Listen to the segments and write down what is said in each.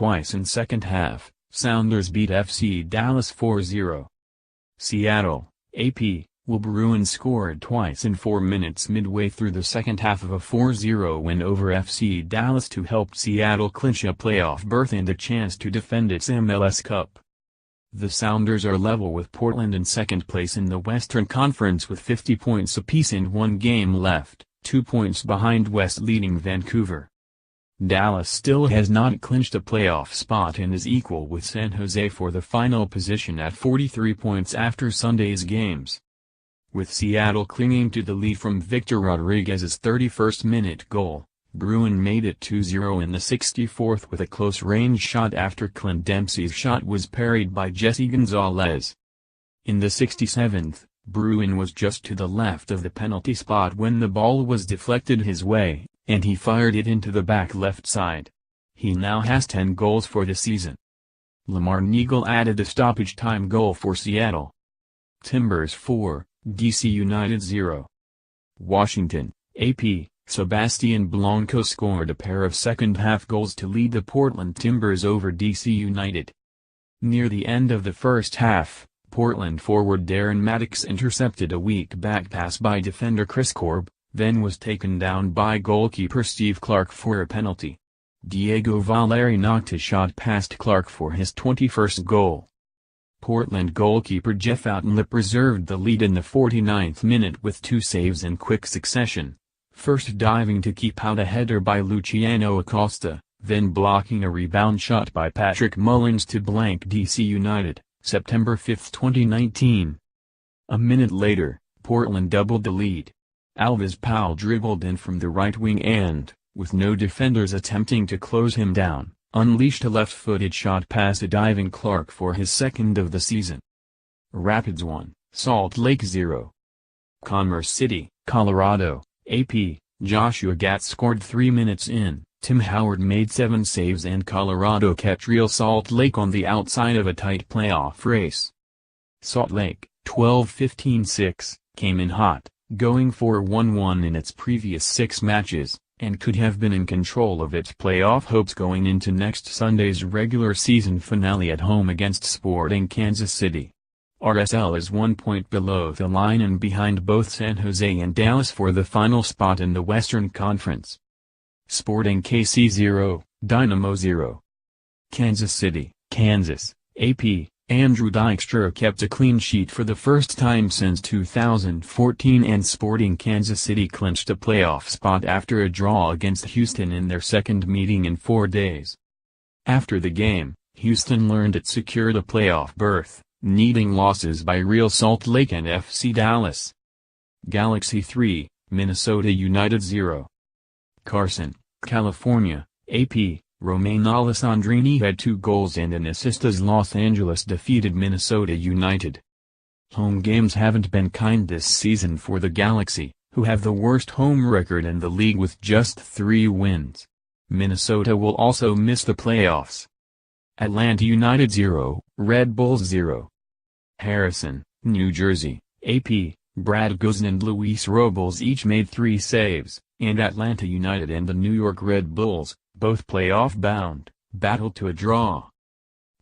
twice in second half. Sounders beat FC Dallas 4-0. Seattle, AP, Bruin scored twice in 4 minutes midway through the second half of a 4-0 win over FC Dallas to help Seattle clinch a playoff berth and a chance to defend its MLS Cup. The Sounders are level with Portland in second place in the Western Conference with 50 points apiece and 1 game left, 2 points behind West-leading Vancouver. Dallas still has not clinched a playoff spot and is equal with San Jose for the final position at 43 points after Sunday's games. With Seattle clinging to the lead from Victor Rodriguez's 31st-minute goal, Bruin made it 2-0 in the 64th with a close-range shot after Clint Dempsey's shot was parried by Jesse Gonzalez. In the 67th, Bruin was just to the left of the penalty spot when the ball was deflected his way, and he fired it into the back left side. He now has 10 goals for the season. Lamar Neagle added a stoppage-time goal for Seattle. Timbers 4, DC United 0. Washington, AP, Sebastian Blanco scored a pair of second-half goals to lead the Portland Timbers over DC United. Near the end of the first half, Portland forward Darren Maddox intercepted a weak back pass by defender Chris Korb, then was taken down by goalkeeper Steve Clark for a penalty. Diego Valeri knocked his shot past Clark for his 21st goal. Portland goalkeeper Jeff Outtenlip preserved the lead in the 49th minute with 2 saves in quick succession, first diving to keep out a header by Luciano Acosta, then blocking a rebound shot by Patrick Mullins to blank DC United, September 5, 2019. A minute later, Portland doubled the lead. Alves Powell dribbled in from the right wing and, with no defenders attempting to close him down, unleashed a left-footed shot past a diving Clark for his second of the season. Rapids 1, Salt Lake 0. Commerce City, Colorado, AP, Joshua Gatz scored 3 minutes in, Tim Howard made 7 saves and Colorado kept Real Salt Lake on the outside of a tight playoff race. Salt Lake, 12-15-6, came in hot, going 4-1-1 in its previous 6 matches, and could have been in control of its playoff hopes going into next Sunday's regular season finale at home against Sporting Kansas City. RSL is 1 point below the line and behind both San Jose and Dallas for the final spot in the Western Conference. Sporting KC 0, Dynamo 0. Kansas City, Kansas, AP, Andrew Dykstra kept a clean sheet for the first time since 2014 and Sporting Kansas City clinched a playoff spot after a draw against Houston in their second meeting in 4 days. After the game, Houston learned it secured a playoff berth, needing losses by Real Salt Lake and FC Dallas. Galaxy 3, Minnesota United 0. Carson, California, AP, Romain Alessandrini had 2 goals and an assist as Los Angeles defeated Minnesota United. Home games haven't been kind this season for the Galaxy, who have the worst home record in the league with just 3 wins. Minnesota will also miss the playoffs. Atlanta United 0, Red Bulls 0. Harrison, New Jersey, AP, Brad Guzan and Luis Robles each made 3 saves, and Atlanta United and the New York Red Bulls, both playoff-bound, battled to a draw.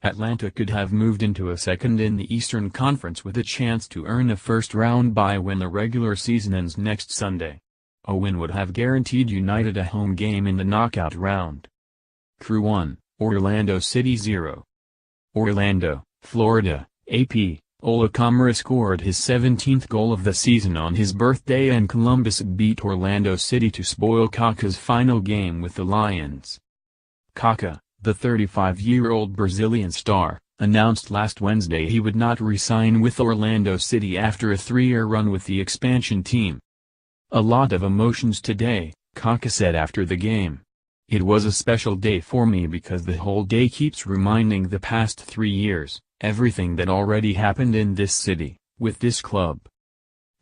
Atlanta could have moved into a second in the Eastern Conference with a chance to earn a first-round bye when the regular season ends next Sunday. A win would have guaranteed United a home game in the knockout round. Crew 1, Orlando City 0. Orlando, Florida, AP, Ola Kamara scored his 17th goal of the season on his birthday and Columbus beat Orlando City to spoil Kaká's final game with the Lions. Kaká, the 35-year-old Brazilian star, announced last Wednesday he would not re-sign with Orlando City after a 3-year run with the expansion team. "A lot of emotions today," Kaká said after the game. "It was a special day for me because the whole day keeps reminding the past 3 years. Everything that already happened in this city, with this club."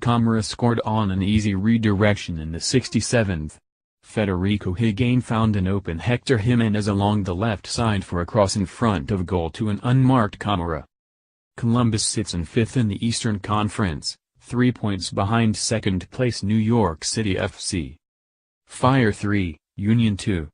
Kamara scored on an easy redirection in the 67th. Federico Higuain found an open Hector Jimenez along the left side for a cross in front of goal to an unmarked Kamara. Columbus sits in 5th in the Eastern Conference, 3 points behind second-place New York City FC. Fire 3, Union 2.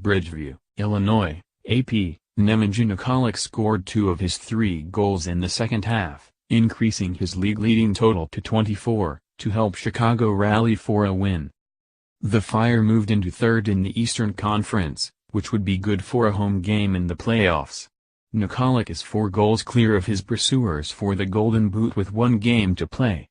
Bridgeview, Illinois, AP, Nemanja Nikolic scored 2 of his 3 goals in the second half, increasing his league-leading total to 24, to help Chicago rally for a win. The Fire moved into third in the Eastern Conference, which would be good for a home game in the playoffs. Nikolic is 4 goals clear of his pursuers for the Golden Boot with 1 game to play.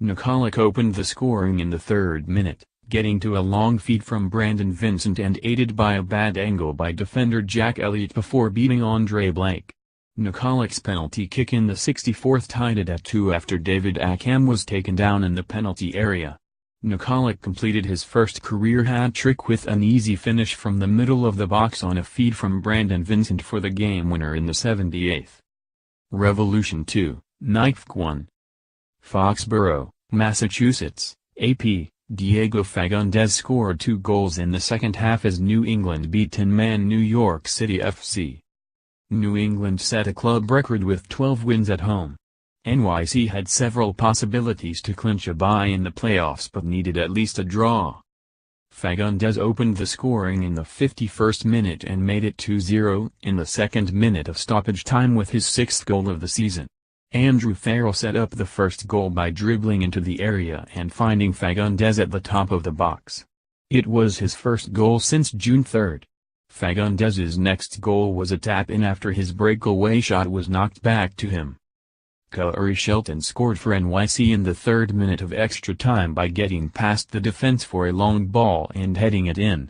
Nikolic opened the scoring in the 3rd minute, getting to a long feed from Brandon Vincent and aided by a bad angle by defender Jack Elliott before beating Andre Blake. Nikolic's penalty kick in the 64th tied it at 2 after David Ackham was taken down in the penalty area. Nikolic completed his first career hat-trick with an easy finish from the middle of the box on a feed from Brandon Vincent for the game winner in the 78th. Revolution 2, Nike 1. Foxborough, Massachusetts, AP, Diego Fagundez scored 2 goals in the second half as New England beat 10-man New York City FC. New England set a club record with 12 wins at home. NYC had several possibilities to clinch a bye in the playoffs but needed at least a draw. Fagundez opened the scoring in the 51st minute and made it 2-0 in the 2nd minute of stoppage time with his 6th goal of the season. Andrew Farrell set up the first goal by dribbling into the area and finding Fagundez at the top of the box. It was his first goal since June 3. Fagundez's next goal was a tap-in after his breakaway shot was knocked back to him. Corey Shelton scored for NYC in the 3rd minute of extra time by getting past the defense for a long ball and heading it in.